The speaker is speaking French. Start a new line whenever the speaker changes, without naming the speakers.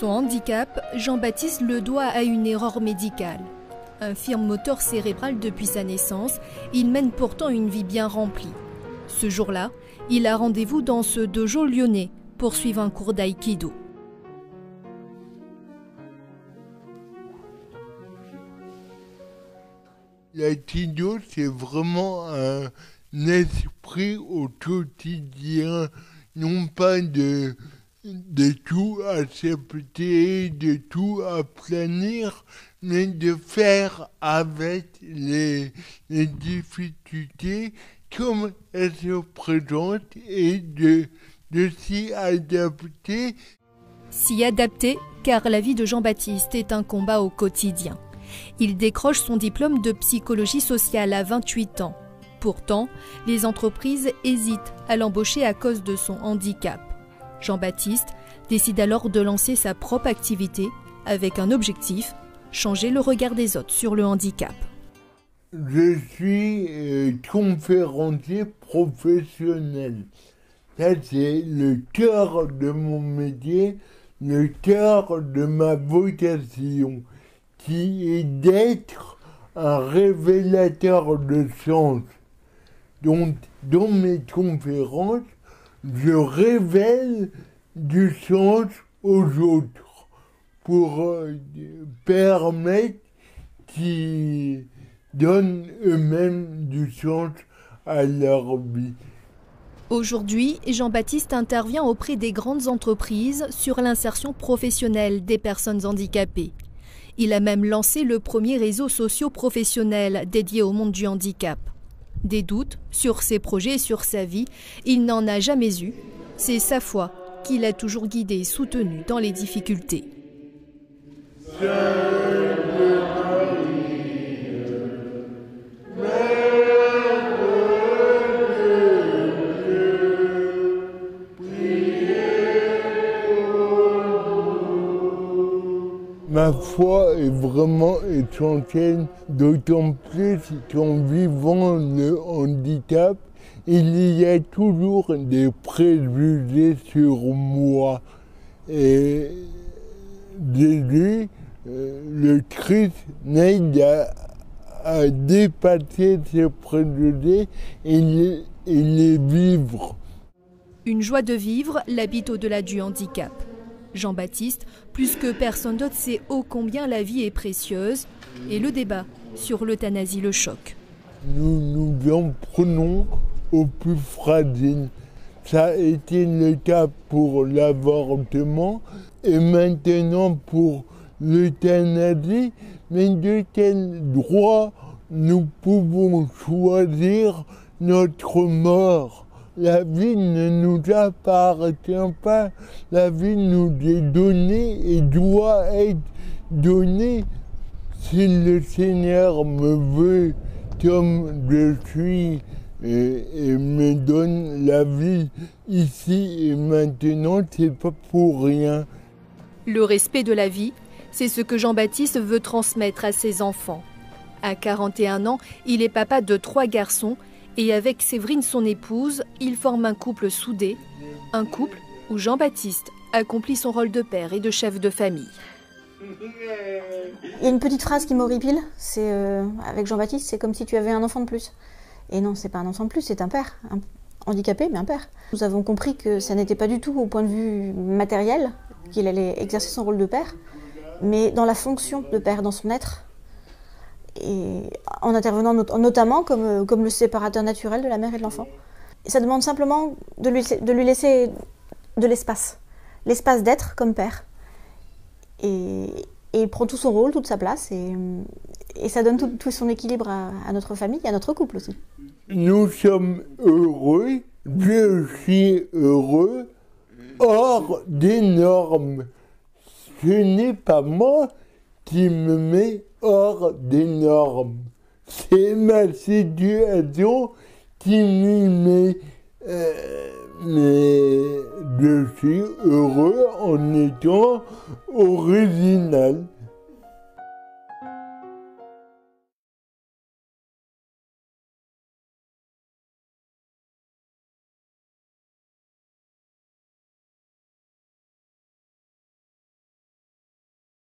Son handicap, Jean-Baptiste le doit à une erreur médicale. Infirme moteur cérébral depuis sa naissance, il mène pourtant une vie bien remplie. Ce jour-là, il a rendez-vous dans ce dojo lyonnais pour suivre un cours d'aïkido.
L'aïkido, c'est vraiment un esprit au quotidien, non pas de tout accepter, de tout aplanir, mais de faire avec les difficultés comme elles se présentent et de s'y adapter.
S'y adapter, car la vie de Jean-Baptiste est un combat au quotidien. Il décroche son diplôme de psychologie sociale à 28 ans. Pourtant, les entreprises hésitent à l'embaucher à cause de son handicap. Jean-Baptiste décide alors de lancer sa propre activité avec un objectif, changer le regard des autres sur le handicap.
Je suis conférencier professionnel. Ça, c'est le cœur de mon métier, le cœur de ma vocation, qui est d'être un révélateur de sens. Donc, dans mes conférences, je révèle du sens aux autres pour permettre qu'ils donnent eux-mêmes du sens à leur vie.
Aujourd'hui, Jean-Baptiste intervient auprès des grandes entreprises sur l'insertion professionnelle des personnes handicapées. Il a même lancé le premier réseau socio-professionnel dédié au monde du handicap. Des doutes sur ses projets et sur sa vie, il n'en a jamais eu. C'est sa foi qui l'a toujours guidé et soutenu dans les difficultés.
Ma foi est vraiment essentielle, d'autant plus qu'en vivant le handicap, il y a toujours des préjugés sur moi. Et Jésus, le Christ, m'aide à dépasser ces préjugés et les vivre.
Une joie de vivre l'habite au-delà du handicap. Jean-Baptiste, plus que personne d'autre, sait ô combien la vie est précieuse et le débat sur l'euthanasie le choque.
Nous en prenons aux plus fragiles. Ça a été le cas pour l'avortement et maintenant pour l'euthanasie. Mais de quel droit nous pouvons choisir notre mort ? La vie ne nous appartient pas. La vie nous est donnée et doit être donnée. Si le Seigneur me veut comme je suis et me donne la vie ici et maintenant, c'est pas pour rien.
Le respect de la vie, c'est ce que Jean-Baptiste veut transmettre à ses enfants. À 41 ans, il est papa de 3 garçons. Et avec Séverine, son épouse, il forme un couple soudé, un couple où Jean-Baptiste accomplit son rôle de père et de chef de famille.
Il y a une petite phrase qui m'horripile, c'est avec Jean-Baptiste, c'est comme si tu avais un enfant de plus. Et non, c'est pas un enfant de plus, c'est un père, un handicapé, mais un père. Nous avons compris que ça n'était pas du tout au point de vue matériel qu'il allait exercer son rôle de père, mais dans la fonction de père, dans son être. Et en intervenant notamment comme le séparateur naturel de la mère et de l'enfant. Et ça demande simplement de lui laisser de l'espace d'être comme père. Et il prend tout son rôle, toute sa place, et ça donne tout son équilibre à notre famille et à notre couple aussi.
Nous sommes heureux, je suis heureux, hors des normes. Ce n'est pas moi qui me met hors des normes. C'est ma situation qui m'y met. Mais je suis heureux en étant original.